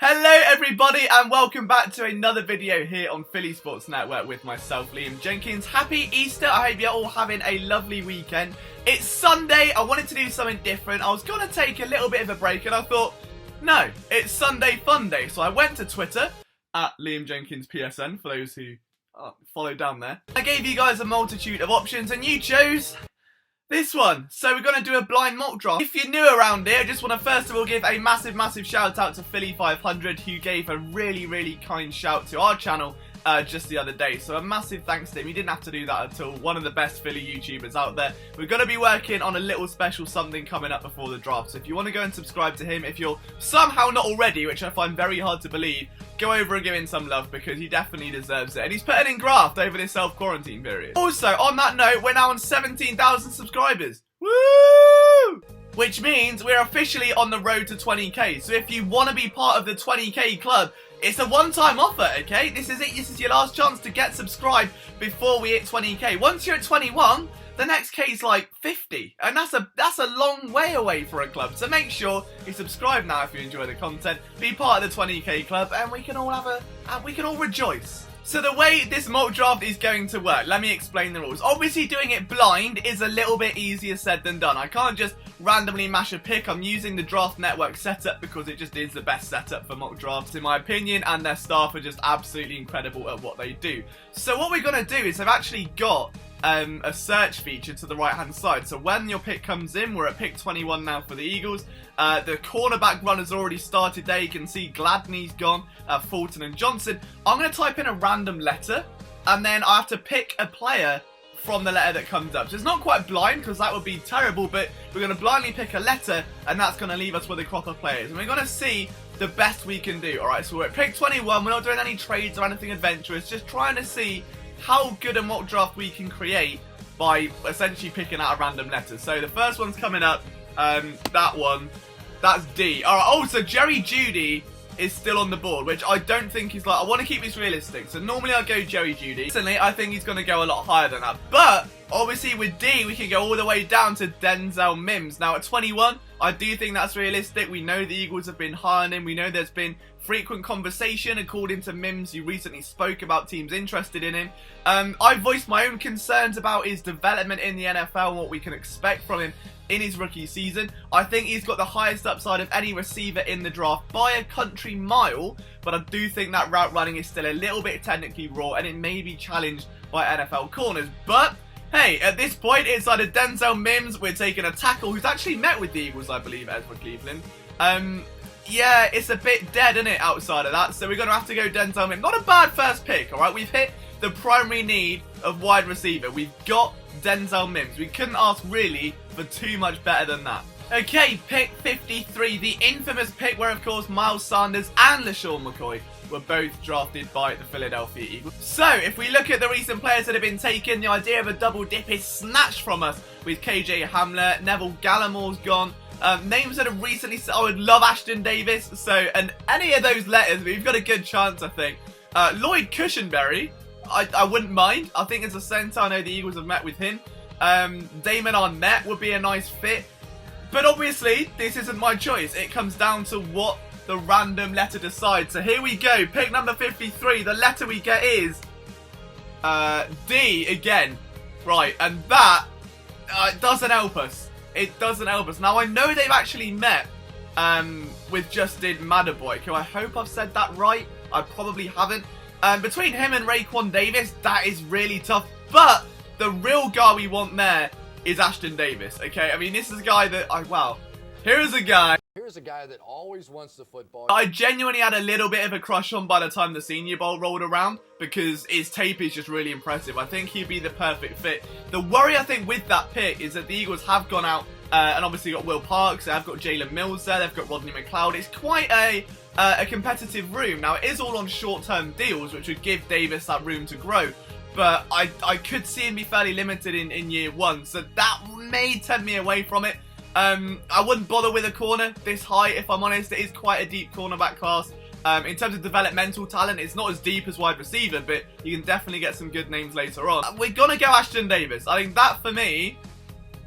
Hello everybody and welcome back to another video here on Philly Sports Network with myself, Liam Jenkins. Happy Easter, I hope you're all having a lovely weekend. It's Sunday, I wanted to do something different. I was going to take a little bit of a break and I thought, no, it's Sunday Fun Day. So I went to Twitter, at Liam Jenkins PSN, for those who follow down there. I gave you guys a multitude of options and you chose this one. So we're going to do a blind mock draft. If you're new around here, I just want to first of all give a massive shout out to Philly500 who gave a really kind shout to our channel just the other day. So a massive thanks to him. He didn't have to do that at all. One of the best Philly YouTubers out there. We're going to be working on a little special something coming up before the draft. So if you want to go and subscribe to him, if you're somehow not already, which I find very hard to believe, go over and give him some love because he definitely deserves it. And he's putting in graft over this self-quarantine period. Also, on that note, we're now on 17,000 subscribers. Woo! Which means we're officially on the road to 20k. So if you want to be part of the 20k club, it's a one-time offer, okay? This is it. This is your last chance to get subscribed before we hit 20k. Once you're at 21, the next K is like 50. And that's a long way away for a club. So make sure you subscribe now if you enjoy the content. Be part of the 20k club and we can all rejoice. So the way this mock draft is going to work, let me explain the rules. Obviously doing it blind is a little bit easier said than done. I can't just randomly mash a pick. I'm using the Draft Network setup because it just is the best setup for mock drafts in my opinion, and their staff are just absolutely incredible at what they do. So what we're going to do is I've actually got a search feature to the right hand side. So when your pick comes in, we're at pick 21 now for the Eagles. The cornerback run has already started there. You can see Gladney's gone, Fulton and Johnson. I'm going to type in a random letter and then I have to pick a player from the letter that comes up. So it's not quite blind because that would be terrible, but we're going to blindly pick a letter and that's going to leave us with a crop of players. And we're going to see the best we can do. Alright, so we're at pick 21. We're not doing any trades or anything adventurous, just trying to see how good a mock draft we can create by essentially picking out a random letter. So the first one's coming up, that one, that's D. Alright, oh, so Jerry Jeudy is still on the board, which I don't think is I want to keep this realistic. So normally I go Jerry Jeudy. Recently, I think he's going to go a lot higher than that. But obviously with D, we can go all the way down to Denzel Mims. Now at 21, I do think that's realistic. We know the Eagles have been high on him. We know there's been frequent conversation, according to Mims, who recently spoke about teams interested in him. I voiced my own concerns about his development in the NFL and what we can expect from him in his rookie season. I think he's got the highest upside of any receiver in the draft by a country mile, but I do think that route running is still a little bit technically raw and it may be challenged by NFL corners. But hey, at this point, it's either Denzel Mims, we're taking a tackle who's actually met with the Eagles, I believe, Ezra Cleveland. Yeah, it's a bit dead, isn't it, outside of that? So we're going to have to go Denzel Mims. Not a bad first pick, all right? We've hit the primary need of wide receiver. We've got Denzel Mims. We couldn't ask really for too much better than that. Okay, pick 53, the infamous pick where, of course, Miles Sanders and LaShawn McCoy were both drafted by the Philadelphia Eagles. So, if we look at the recent players that have been taken, the idea of a double dip is snatched from us with KJ Hamler. Neville Gallimore's gone. Names that have recently, I would love Ashton Davis. So, and any of those letters, we've got a good chance, I think. Lloyd Cushenberry, I wouldn't mind. I think as a centre, I know the Eagles have met with him. Damon Arnett would be a nice fit. But obviously, this isn't my choice. It comes down to what the random letter decides. So here we go. Pick number 53. The letter we get is D again. Right, and that doesn't help us. It doesn't help us. Now, I know they've actually met with Justin Madderboy. I hope I've said that right. I probably haven't. Between him and Raekwon Davis, that is really tough. But the real guy we want there is Ashton Davis, okay? I mean, this is a guy that, here's a guy that always wants the football. I genuinely had a little bit of a crush on by the time the Senior Bowl rolled around because his tape is just really impressive. I think he'd be the perfect fit. The worry, I think, with that pick is that the Eagles have gone out and obviously got Will Parks. They've got Jalen Mills there. They've got Rodney McLeod. It's quite a competitive room. Now, it is all on short-term deals, which would give Davis that room to grow. But I could see him be fairly limited in year one, so that may tempt me away from it. I wouldn't bother with a corner this high, if I'm honest. It is quite a deep cornerback class. In terms of developmental talent, it's not as deep as wide receiver, but you can definitely get some good names later on. We're going to go Ashton Davis. I think that, for me,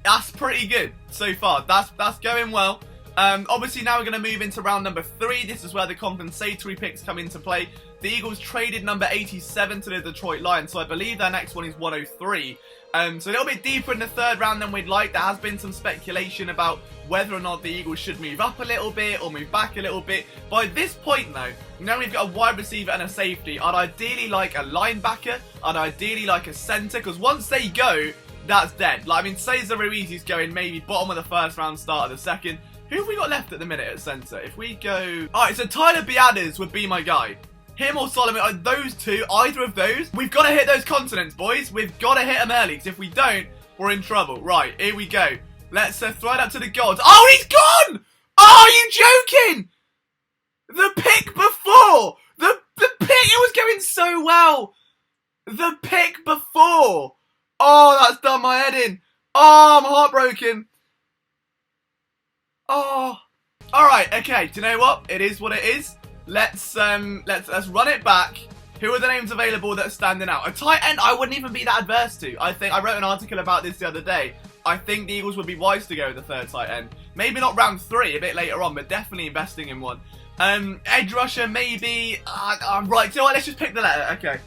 that's pretty good so far. That's going well. Obviously, now we're going to move into round number 3. This is where the compensatory picks come into play. The Eagles traded number 87 to the Detroit Lions, so I believe their next one is 103. So a little bit deeper in the 3rd round than we'd like. There has been some speculation about whether or not the Eagles should move up a little bit or move back a little bit. By this point, though, now we've got a wide receiver and a safety. I'd ideally like a linebacker. I'd ideally like a centre, because once they go, that's dead. Like, I mean, Cesar Ruiz is going maybe bottom of the 1st round, start of the 2nd. Who have we got left at the minute at centre? If we go... Alright, so Tyler Biadasz would be my guy. Him or Solomon, those two, either of those. We've got to hit those continents, boys. We've got to hit them early, because if we don't, we're in trouble. Right, here we go. Let's throw it up to the gods. Oh, he's gone! Oh, are you joking? The pick before. The pick, it was going so well. The pick before. Oh, that's done my head in. Oh, I'm heartbroken. Oh. Alright, okay, do you know what? It is what it is. Let's run it back. Who are the names available that are standing out? A tight end I wouldn't even be that adverse to. I think I wrote an article about this the other day. I think the Eagles would be wise to go with the 3rd tight end. Maybe not round 3, a bit later on, but definitely investing in one. Edge rusher, maybe. Right, so let's just pick the letter. Okay.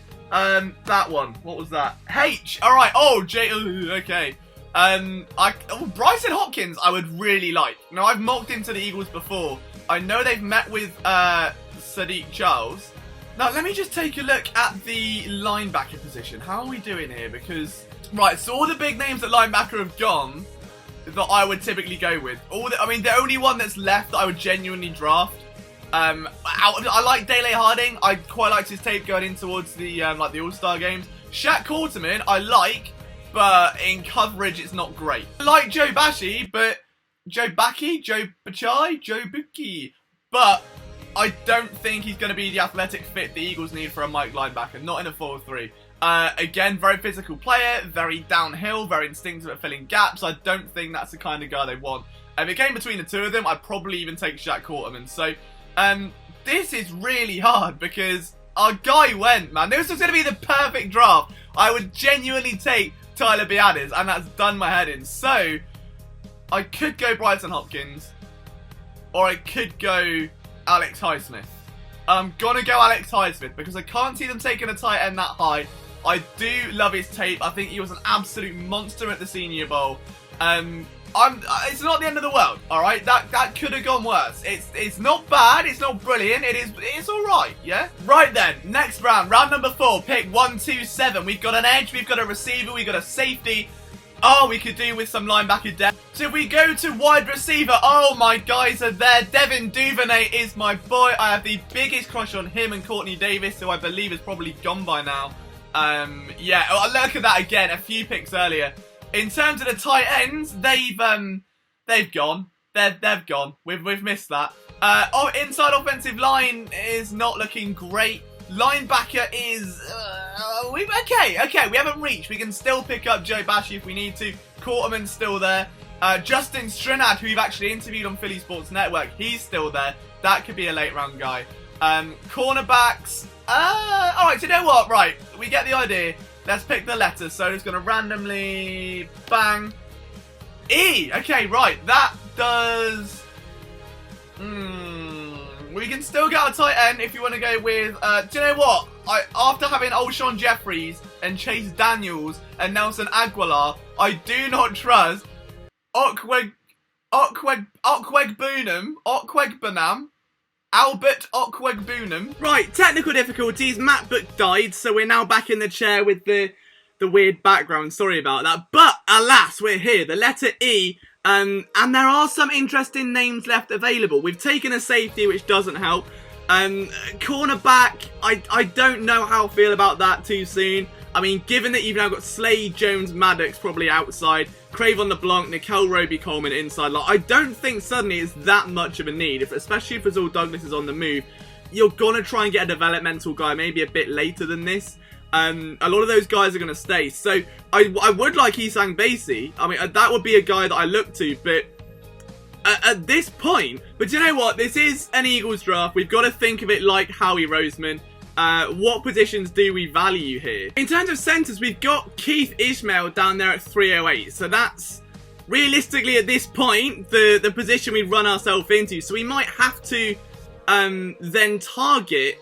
That one. What was that? H. Alright. Oh, J. Okay. Bryson Hopkins I would really like. Now, I've mocked into the Eagles before. I know they've met with Sadiq Charles. Now, let me just take a look at the linebacker position. How are we doing here? Because, right, so all the big names at linebacker have gone that I would typically go with. The only one that's left that I would genuinely draft. I like Dele Harding. I quite liked his tape going in towards the like the All-Star games. Shaq Quarterman, I like, but in coverage, it's not great. I like Joe Bachai, but but I don't think he's going to be the athletic fit the Eagles need for a Mike linebacker. Not in a 4-3. Again, very physical player, very downhill, very instinctive at filling gaps. I don't think that's the kind of guy they want. If it came between the two of them, I'd probably even take Shaq Quarterman. So, this is really hard because our guy went, man. This was going to be the perfect draft. I would genuinely take Tyler Biadasz, and that's done my head in. So, I could go Bryson Hopkins, or I could go Alex Highsmith. I'm going to go Alex Highsmith because I can't see them taking a tight end that high. I do love his tape. I think he was an absolute monster at the Senior Bowl. It's not the end of the world, all right? That could have gone worse. It's not bad. It's not brilliant. It's all right, yeah? Right then, next round number 4, pick 127. We've got an edge, we've got a receiver, we've got a safety. Oh, we could do with some linebacker depth. So if we go to wide receiver, oh, my guys are there. Devin Duvernay is my boy. I have the biggest crush on him and Courtney Davis, who I believe is probably gone by now. Yeah, look at that again. A few picks earlier. In terms of the tight ends, they've gone. They've gone. We've missed that. Inside offensive line is not looking great. Linebacker is okay. We haven't reached. We can still pick up Joe Bachai if we need to. Quarterman's still there. Justin Strinad, who we've actually interviewed on Philly Sports Network, he's still there. That could be a late round guy. Cornerbacks. Alright, so you know what? Right, we get the idea. Let's pick the letters. So it's going to randomly bang. E. Okay, right. That does. We can still get a tight end if you want to go with. Do you know what? After having Alshon Jeffries and Chase Daniels and Nelson Aguilar, I do not trust Okweg Bunam. Albert Okweg-Bunam. Right, technical difficulties. MacBook died, so we're now back in the chair with the weird background. Sorry about that. But, alas, we're here. The letter E. And there are some interesting names left available. We've taken a safety, which doesn't help. Cornerback, I don't know how I feel about that too soon. I mean, given that you've now got Slade, Jones, Maddox probably outside, Cravon LeBlanc, Nicole Roby-Coleman inside. Like, I don't think suddenly it's that much of a need, especially if Azul Douglas is on the move. You're going to try and get a developmental guy maybe a bit later than this. A lot of those guys are going to stay. So, I would like Isang Basie. I mean, that would be a guy that I look to, but at this point... But you know what? This is an Eagles draft. We've got to think of it like Howie Roseman. What positions do we value here? In terms of centres, we've got Keith Ishmael down there at 308. So that's realistically at this point, the position we run ourselves into. So we might have to then target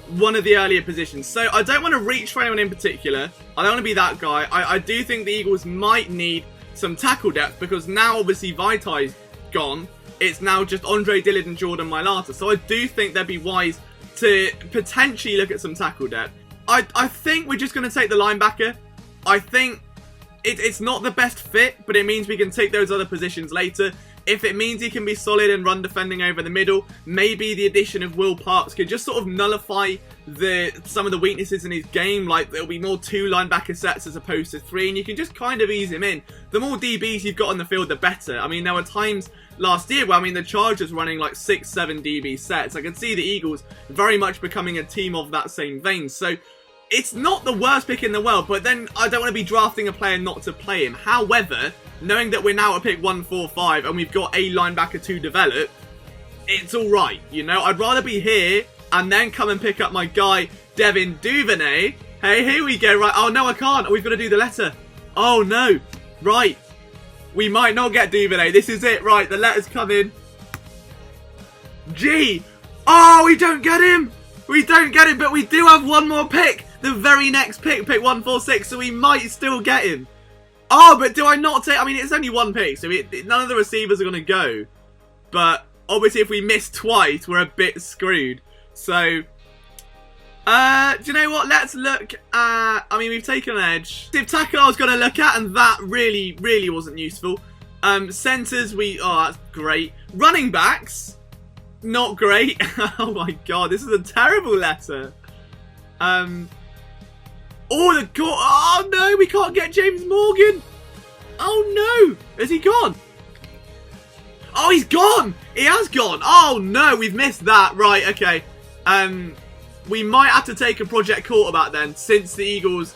one of the earlier positions. So I don't want to reach for anyone in particular. I don't want to be that guy. I do think the Eagles might need some tackle depth because now obviously Vitai's gone. It's now just Andre Dillard and Jordan Mailata. So I do think they'd be wise to potentially look at some tackle depth. I think we're just going to take the linebacker. I think it's not the best fit, but it means we can take those other positions later. If it means he can be solid and run defending over the middle, maybe the addition of Will Parks could just sort of nullify some of the weaknesses in his game. Like, there'll be more 2 linebacker sets as opposed to 3, and you can just kind of ease him in. The more DBs you've got on the field, the better. I mean, there were times last year where, the Chargers running like 6-7 DB sets. I can see the Eagles very much becoming a team of that same vein. So it's not the worst pick in the world, but then I don't want to be drafting a player not to play him. However, knowing that we're now at pick 145 and we've got a linebacker to develop, it's alright, I'd rather be here and then come and pick up my guy, Devin Duvernay. Hey, here we go, right. Oh, no, I can't. We've got to do the letter. Oh, no. Right. We might not get Duvernay. This is it. Right, the letter's coming. G. Oh, we don't get him. We don't get him, but we do have one more pick. The very next pick, pick 146, so we might still get him. Oh, but do I not take... it's only one pick, so none of the receivers are going to go. But obviously, if we miss twice, we're a bit screwed. So, do you know what? Let's look at... we've taken an edge. Tackle I was going to look at, and that really, really wasn't useful. Centers, oh, that's great. Running backs, not great. Oh my god, this is a terrible letter. Oh no, we can't get James Morgan. Oh no, has he gone? Oh, he's gone. He has gone. Oh no, we've missed that. Right, okay. We might have to take a project quarterback then, since the Eagles...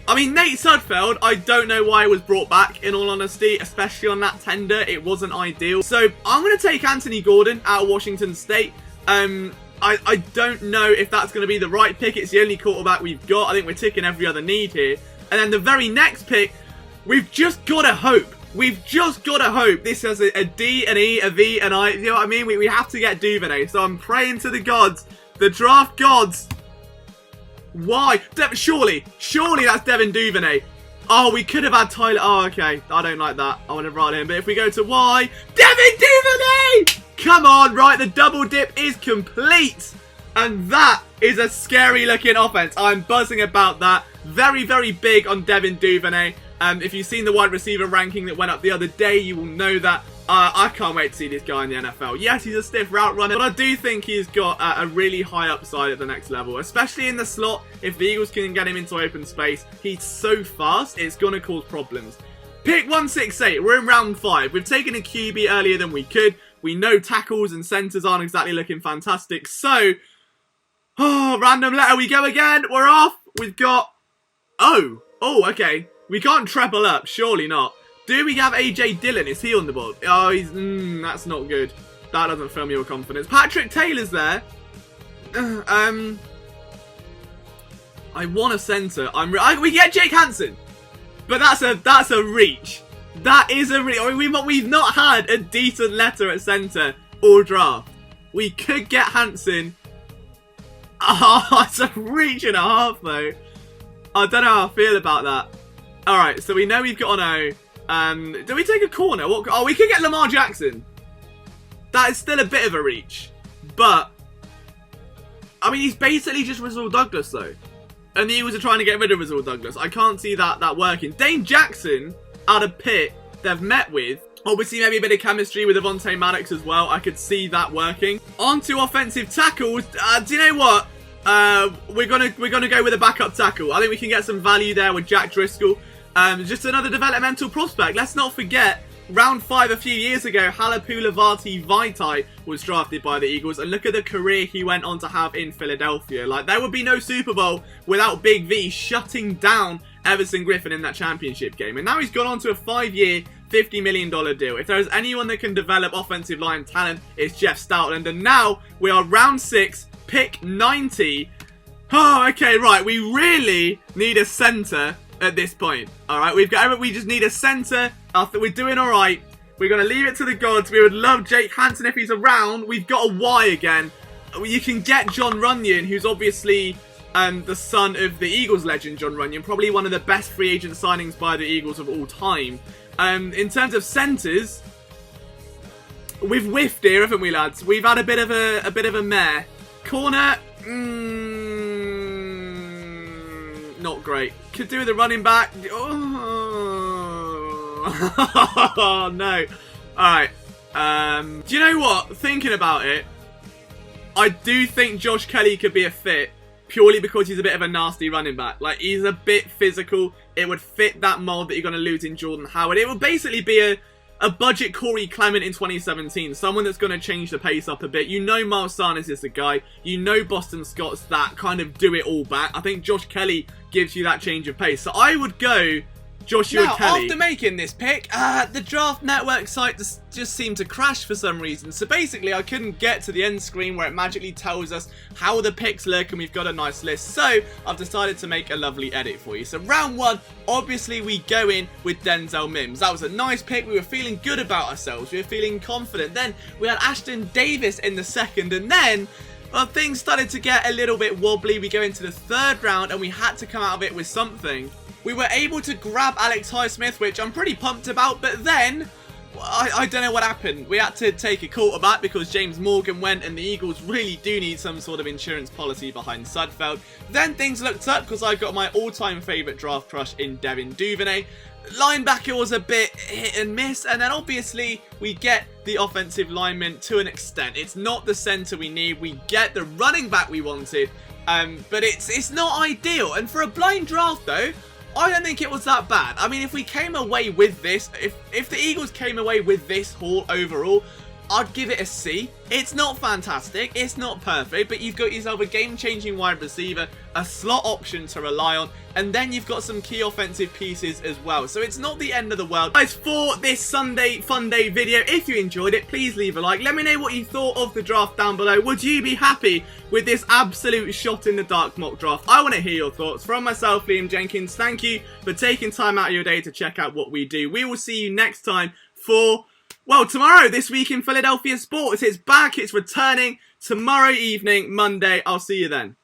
Nate Sudfeld, I don't know why he was brought back, in all honesty, especially on that tender. It wasn't ideal. So, I'm going to take Anthony Gordon out of Washington State. I don't know if that's going to be the right pick. It's the only quarterback we've got. I think we're ticking every other need here. And then the very next pick, we've just got to hope. We've just got to hope this has a D, an E, a V, an I. You know what I mean? We have to get Duvernay. So I'm praying to the gods, the draft gods. Why? Surely that's Devin Duvernay. Oh, we could have had Tyler. Oh, okay. I don't like that. I would have brought him. But if we go to Y, Devin Duvernay! Come on, right, the double dip is complete. And that is a scary looking offense. I'm buzzing about that. Very, very big on Devin Duvernay. If you've seen the wide receiver ranking that went up the other day, you will know that. I can't wait to see this guy in the NFL. Yes, he's a stiff route runner, but I do think he's got a really high upside at the next level, especially in the slot. If the Eagles can get him into open space, he's so fast, it's going to cause problems. Pick 168, we're in round 5. We've taken a QB earlier than we could. We know tackles and centers aren't exactly looking fantastic. So, random letter, we go again. We're off. We've got... Oh, okay. We can't treble up, surely not. Do we have AJ Dillon? Is he on the board? Oh, he's... that's not good. That doesn't fill me with confidence. Patrick Taylor's there. I want a center. We get Jake Hansen. But that's a reach. That is a reach. We've not had a decent letter at center or draft. We could get Hansen. Oh, it's a reach and a half, though. I don't know how I feel about that. Alright, so we know we've got an O. Do we take a corner? Oh, we could get Lamar Jackson. That is still a bit of a reach. But, he's basically just Rasul Douglas, though. And the Eagles are trying to get rid of Rasul Douglas. I can't see that working. Dane Jackson, out of Pitt, they've met with. Obviously, maybe a bit of chemistry with Avonte Maddox as well. I could see that working. On to offensive tackles. Do you know what? We're gonna go with a backup tackle. I think we can get some value there with Jack Driscoll. Just another developmental prospect. Let's not forget, round 5 a few years ago, Halapoulivaati Vaitai was drafted by the Eagles. And look at the career he went on to have in Philadelphia. Like, there would be no Super Bowl without Big V shutting down Everson Griffin in that championship game. And now he's gone on to a 5-year, $50 million deal. If there is anyone that can develop offensive line talent, it's Jeff Stoutland. And now we are round 6, pick 90. Oh, okay, right. We really need a center. at this point. All right, we just need a centre. After we're doing all right. We're going to leave it to the gods. We would love Jake Hansen if he's around. We've got a Y again. You can get John Runyon, who's obviously the son of the Eagles legend, John Runyon. Probably one of the best free agent signings by the Eagles of all time. In terms of centres, we've whiffed here, haven't we, lads? We've had a bit of a mare. Corner, not great. Could do with a running back. Oh, no. Alright. Do you know what? Thinking about it, I do think Josh Kelly could be a fit purely because he's a bit of a nasty running back. Like, he's a bit physical. It would fit that mold that you're going to lose in Jordan Howard. It would basically be a budget Corey Clement in 2017. Someone that's going to change the pace up a bit. You know Miles Sanders is the guy. You know Boston Scott's that kind of do it all back. I think Josh Kelly gives you that change of pace. So I would go Joshua Kelly. After making this pick, the Draft Network site just seemed to crash for some reason. So basically, I couldn't get to the end screen where it magically tells us how the picks look and we've got a nice list. So I've decided to make a lovely edit for you. So round one, obviously we go in with Denzel Mims. That was a nice pick. We were feeling good about ourselves. We were feeling confident. Then we had Ashton Davis in the second, and then well, things started to get a little bit wobbly. We go into the third round and we had to come out of it with something. We were able to grab Alex Highsmith, which I'm pretty pumped about, but then I don't know what happened. We had to take a quarterback because James Morgan went, and the Eagles really do need some sort of insurance policy behind Sudfeld. Then things looked up because I got my all-time favourite draft crush in Devin Duvernay. Linebacker was a bit hit and miss, and then obviously we get the offensive lineman to an extent. It's not the centre we need. We get the running back we wanted, but it's not ideal. And for a blind draft though, I don't think it was that bad. I mean, if we came away with this, if the Eagles came away with this haul overall, I'd give it a C. It's not fantastic, it's not perfect, but you've got yourself a game-changing wide receiver, a slot option to rely on, and then you've got some key offensive pieces as well. So it's not the end of the world. Guys, for this Sunday Fun Day video, if you enjoyed it, please leave a like. Let me know what you thought of the draft down below. Would you be happy with this absolute shot in the dark mock draft? I want to hear your thoughts. From myself, Liam Jenkins, thank you for taking time out of your day to check out what we do. We will see you next time for, well, tomorrow, This Week in Philadelphia Sports. It's back, it's returning tomorrow evening, Monday. I'll see you then.